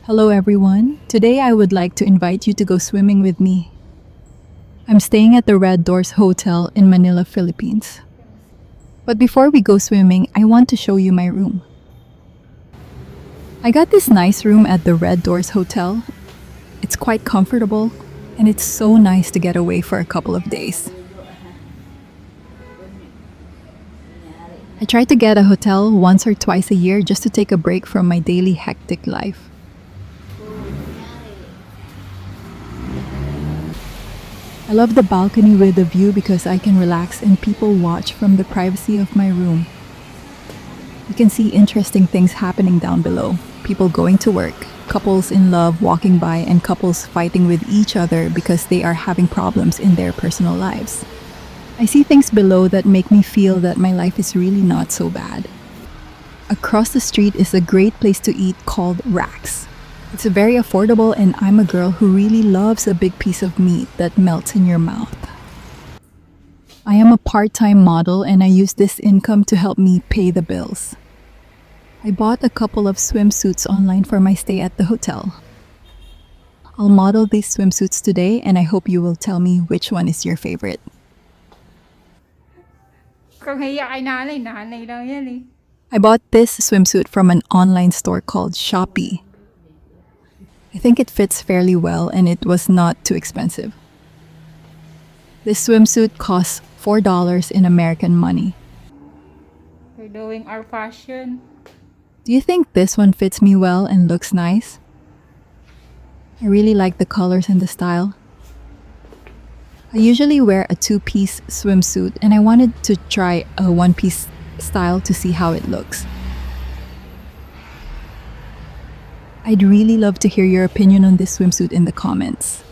Hello everyone. Today I would like to invite you to go swimming with me. I'm staying at the Reddoorz Hotel in Manila, Philippines. But before we go swimming, I want to show you my room. I got this nice room at the Reddoorz Hotel. It's quite comfortable and it's so nice to get away for a couple of days. I try to get a hotel once or twice a year just to take a break from my daily hectic life. I love the balcony with the view because I can relax and people watch from the privacy of my room. You can see interesting things happening down below. People going to work, couples in love walking by, and couples fighting with each other because they are having problems in their personal lives. I see things below that make me feel that my life is really not so bad. Across the street is a great place to eat called Racks. It's very affordable and I'm a girl who really loves a big piece of meat that melts in your mouth. I am a part-time model and I use this income to help me pay the bills. I bought a couple of swimsuits online for my stay at the hotel. I'll model these swimsuits today and I hope you will tell me which one is your favorite. I bought this swimsuit from an online store called Shopee. I think it fits fairly well and it was not too expensive. This swimsuit costs $4 in American money. We're doing our fashion. Do you think this one fits me well and looks nice? I really like the colors and the style. I usually wear a two-piece swimsuit and I wanted to try a one-piece style to see how it looks. I'd really love to hear your opinion on this swimsuit in the comments.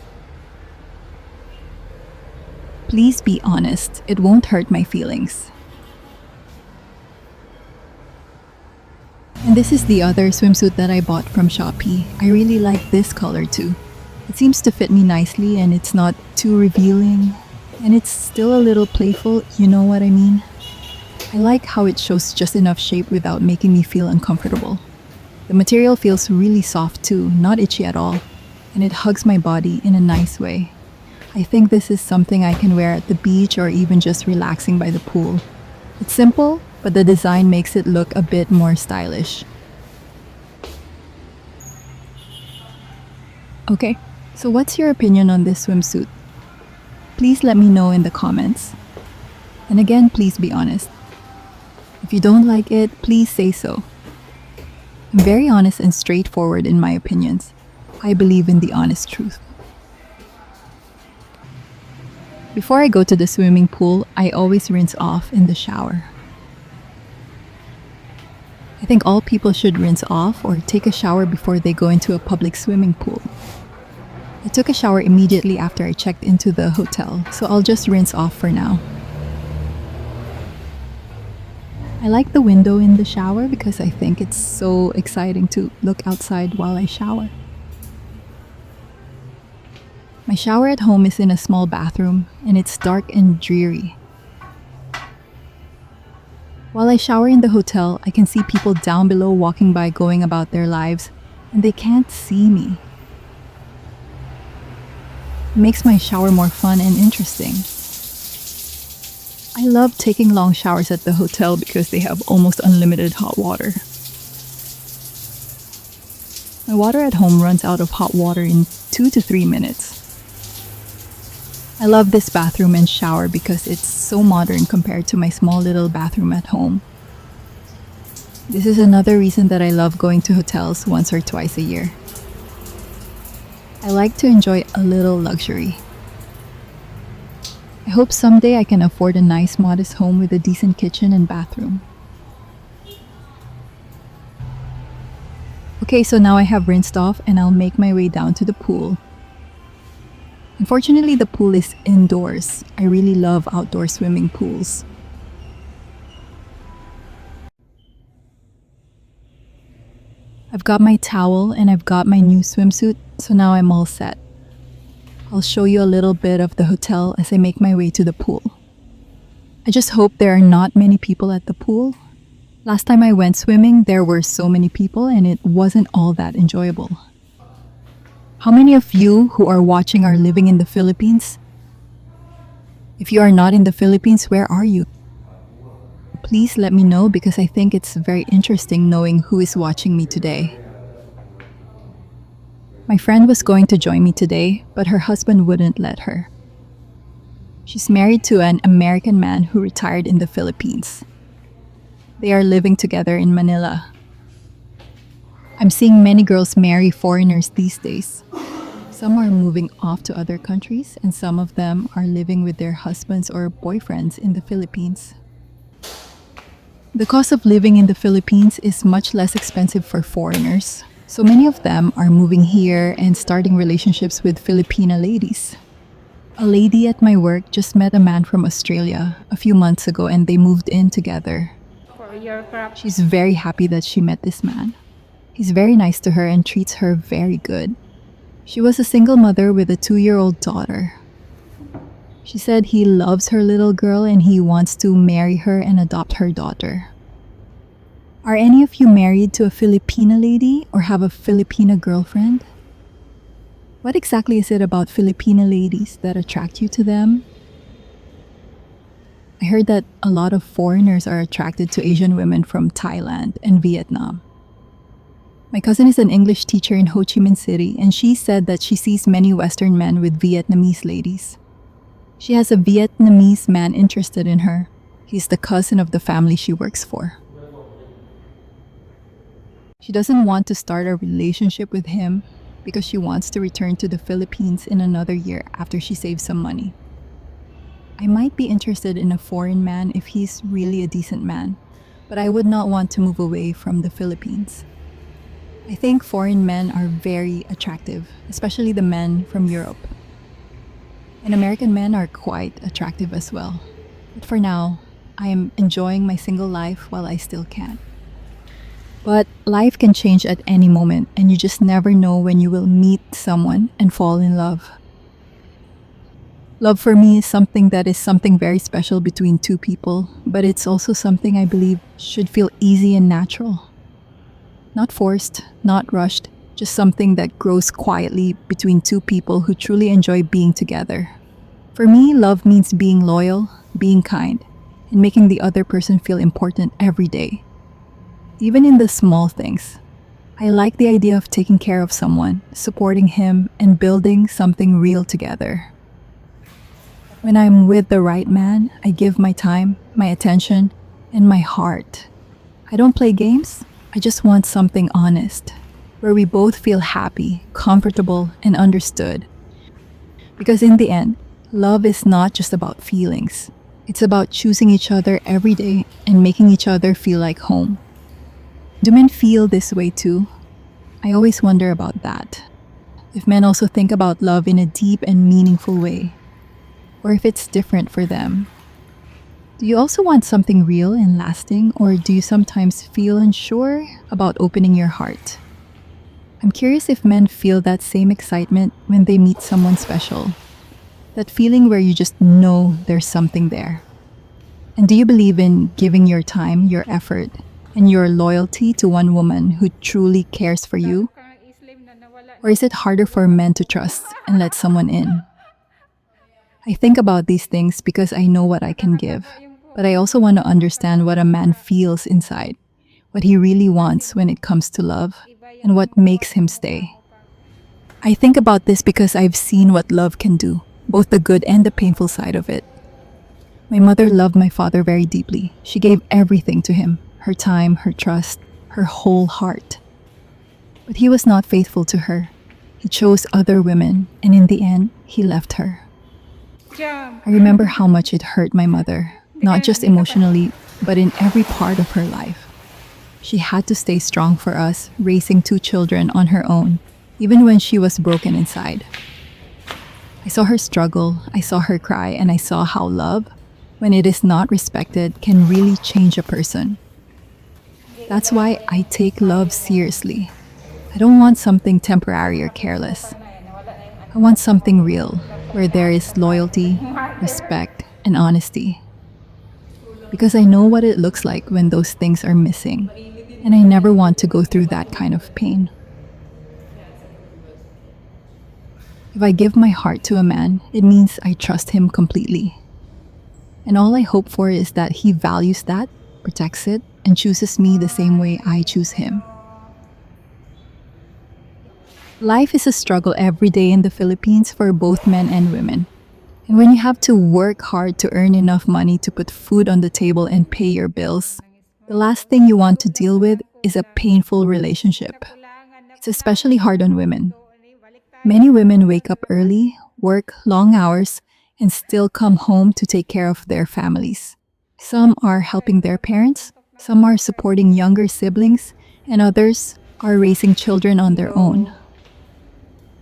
Please be honest, it won't hurt my feelings. And this is the other swimsuit that I bought from Shopee. I really like this color too. It seems to fit me nicely and it's not too revealing. And it's still a little playful, you know what I mean? I like how it shows just enough shape without making me feel uncomfortable. The material feels really soft too, not itchy at all, and it hugs my body in a nice way. I think this is something I can wear at the beach or even just relaxing by the pool. It's simple, but the design makes it look a bit more stylish. Okay, so what's your opinion on this swimsuit? Please let me know in the comments. And again, please be honest. If you don't like it, please say so. I'm very honest and straightforward in my opinions. I believe in the honest truth. Before I go to the swimming pool, I always rinse off in the shower. I think all people should rinse off or take a shower before they go into a public swimming pool. I took a shower immediately after I checked into the hotel, so I'll just rinse off for now. I like the window in the shower because I think it's so exciting to look outside while I shower. My shower at home is in a small bathroom and it's dark and dreary. While I shower in the hotel, I can see people down below walking by going about their lives and they can't see me. It makes my shower more fun and interesting. I love taking long showers at the hotel because they have almost unlimited hot water. My water at home runs out of hot water in 2 to 3 minutes. I love this bathroom and shower because it's so modern compared to my small little bathroom at home. This is another reason that I love going to hotels once or twice a year. I like to enjoy a little luxury. I hope someday I can afford a nice modest home with a decent kitchen and bathroom. Okay, so now I have rinsed off and I'll make my way down to the pool. Unfortunately, the pool is indoors. I really love outdoor swimming pools. I've got my towel and I've got my new swimsuit, so now I'm all set. I'll show you a little bit of the hotel as I make my way to the pool. I just hope there are not many people at the pool. Last time I went swimming, there were so many people and it wasn't all that enjoyable. How many of you who are watching are living in the Philippines? If you are not in the Philippines, where are you? Please let me know because I think it's very interesting knowing who is watching me today. My friend was going to join me today, but her husband wouldn't let her. She's married to an American man who retired in the Philippines. They are living together in Manila. I'm seeing many girls marry foreigners these days. Some are moving off to other countries, and some of them are living with their husbands or boyfriends in the Philippines. The cost of living in the Philippines is much less expensive for foreigners, so many of them are moving here and starting relationships with Filipina ladies. A lady at my work just met a man from Australia a few months ago and they moved in together. For your crop. She's very happy that she met this man. He's very nice to her and treats her very good. She was a single mother with a 2-year-old daughter. She said he loves her little girl and he wants to marry her and adopt her daughter. Are any of you married to a Filipina lady or have a Filipina girlfriend? What exactly is it about Filipina ladies that attract you to them? I heard that a lot of foreigners are attracted to Asian women from Thailand and Vietnam. My cousin is an English teacher in Ho Chi Minh City, and she said that she sees many Western men with Vietnamese ladies. She has a Vietnamese man interested in her. He's the cousin of the family she works for. She doesn't want to start a relationship with him because she wants to return to the Philippines in another year after she saves some money. I might be interested in a foreign man if he's really a decent man, but I would not want to move away from the Philippines. I think foreign men are very attractive, especially the men from Europe. And American men are quite attractive as well. But for now, I am enjoying my single life while I still can. But life can change at any moment, and you just never know when you will meet someone and fall in love. Love for me is something that is something very special between two people, but it's also something I believe should feel easy and natural. Not forced, not rushed, just something that grows quietly between two people who truly enjoy being together. For me, love means being loyal, being kind, and making the other person feel important every day. Even in the small things. I like the idea of taking care of someone, supporting him, and building something real together. When I'm with the right man, I give my time, my attention, and my heart. I don't play games. I just want something honest, where we both feel happy, comfortable, and understood. Because in the end, love is not just about feelings. It's about choosing each other every day and making each other feel like home. Do men feel this way too? I always wonder about that. If men also think about love in a deep and meaningful way, or if it's different for them. Do you also want something real and lasting, or do you sometimes feel unsure about opening your heart? I'm curious if men feel that same excitement when they meet someone special. That feeling where you just know there's something there. And do you believe in giving your time, your effort, and your loyalty to one woman who truly cares for you? Or is it harder for men to trust and let someone in? I think about these things because I know what I can give. But I also want to understand what a man feels inside, what he really wants when it comes to love, and what makes him stay. I think about this because I've seen what love can do, both the good and the painful side of it. My mother loved my father very deeply. She gave everything to him, her time, her trust, her whole heart. But he was not faithful to her. He chose other women, and in the end, he left her. I remember how much it hurt my mother. Not just emotionally, but in every part of her life. She had to stay strong for us, raising 2 children on her own, even when she was broken inside. I saw her struggle, I saw her cry, and I saw how love, when it is not respected, can really change a person. That's why I take love seriously. I don't want something temporary or careless. I want something real, where there is loyalty, respect, and honesty. Because I know what it looks like when those things are missing, and I never want to go through that kind of pain. If I give my heart to a man, it means I trust him completely. And all I hope for is that he values that, protects it, and chooses me the same way I choose him. Life is a struggle every day in the Philippines for both men and women. And when you have to work hard to earn enough money to put food on the table and pay your bills, the last thing you want to deal with is a painful relationship. It's especially hard on women. Many women wake up early, work long hours, and still come home to take care of their families. Some are helping their parents, some are supporting younger siblings, and others are raising children on their own.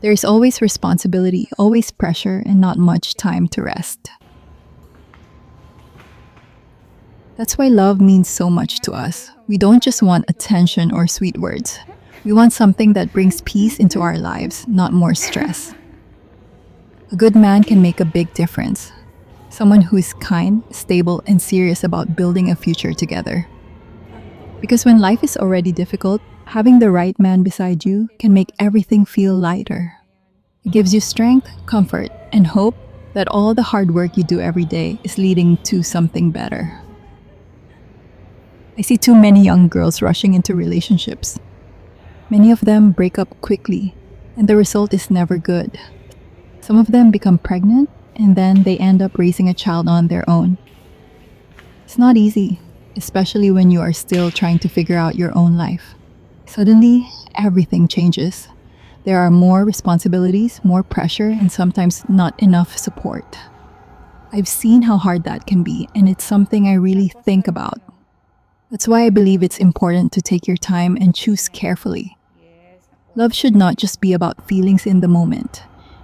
There is always responsibility, always pressure, and not much time to rest. That's why love means so much to us. We don't just want attention or sweet words. We want something that brings peace into our lives, not more stress. A good man can make a big difference. Someone who is kind, stable, and serious about building a future together. Because when life is already difficult, having the right man beside you can make everything feel lighter. It gives you strength, comfort, and hope that all the hard work you do every day is leading to something better. I see too many young girls rushing into relationships. Many of them break up quickly, and the result is never good. Some of them become pregnant, and then they end up raising a child on their own. It's not easy, especially when you are still trying to figure out your own life. Suddenly, everything changes. There are more responsibilities, more pressure, and sometimes not enough support. I've seen how hard that can be, and it's something I really think about. That's why I believe it's important to take your time and choose carefully. Love should not just be about feelings in the moment.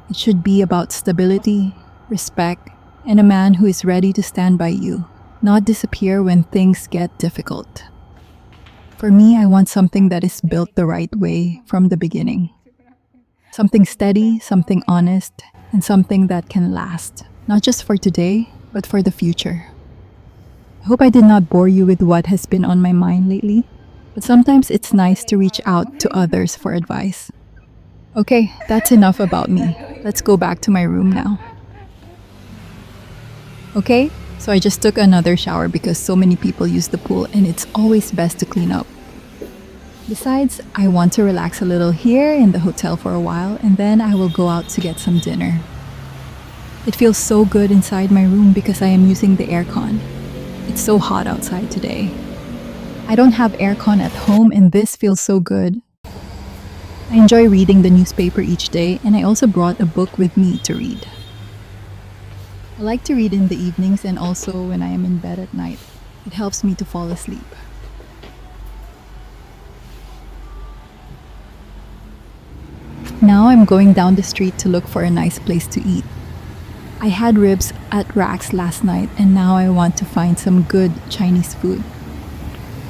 It should be about stability, respect, and a man who is ready to stand by you, not disappear when things get difficult. For me, I want something that is built the right way from the beginning. Something steady, something honest, and something that can last, not just for today, but for the future. I hope I did not bore you with what has been on my mind lately, but sometimes it's nice to reach out to others for advice. Okay, that's enough about me. Let's go back to my room now. Okay, so I just took another shower because so many people use the pool and it's always best to clean up. Besides, I want to relax a little here in the hotel for a while and then I will go out to get some dinner. It feels so good inside my room because I am using the aircon. It's so hot outside today. I don't have aircon at home and this feels so good. I enjoy reading the newspaper each day and I also brought a book with me to read. I like to read in the evenings and also when I am in bed at night. It helps me to fall asleep. Now I'm going down the street to look for a nice place to eat. I had ribs at Rack's last night and now I want to find some good Chinese food.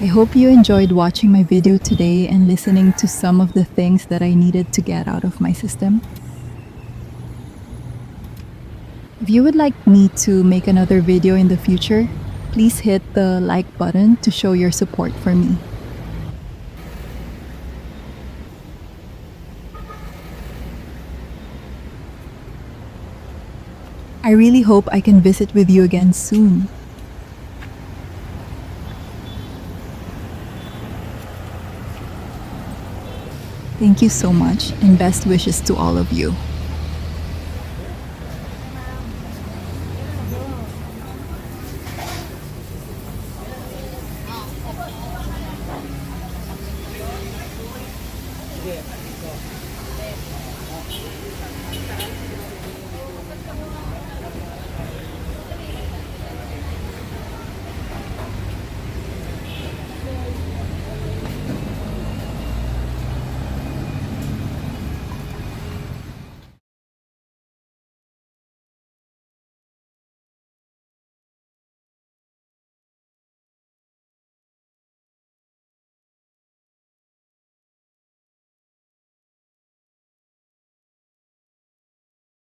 I hope you enjoyed watching my video today and listening to some of the things that I needed to get out of my system. If you would like me to make another video in the future, please hit the like button to show your support for me. I really hope I can visit with you again soon. Thank you so much and best wishes to all of you.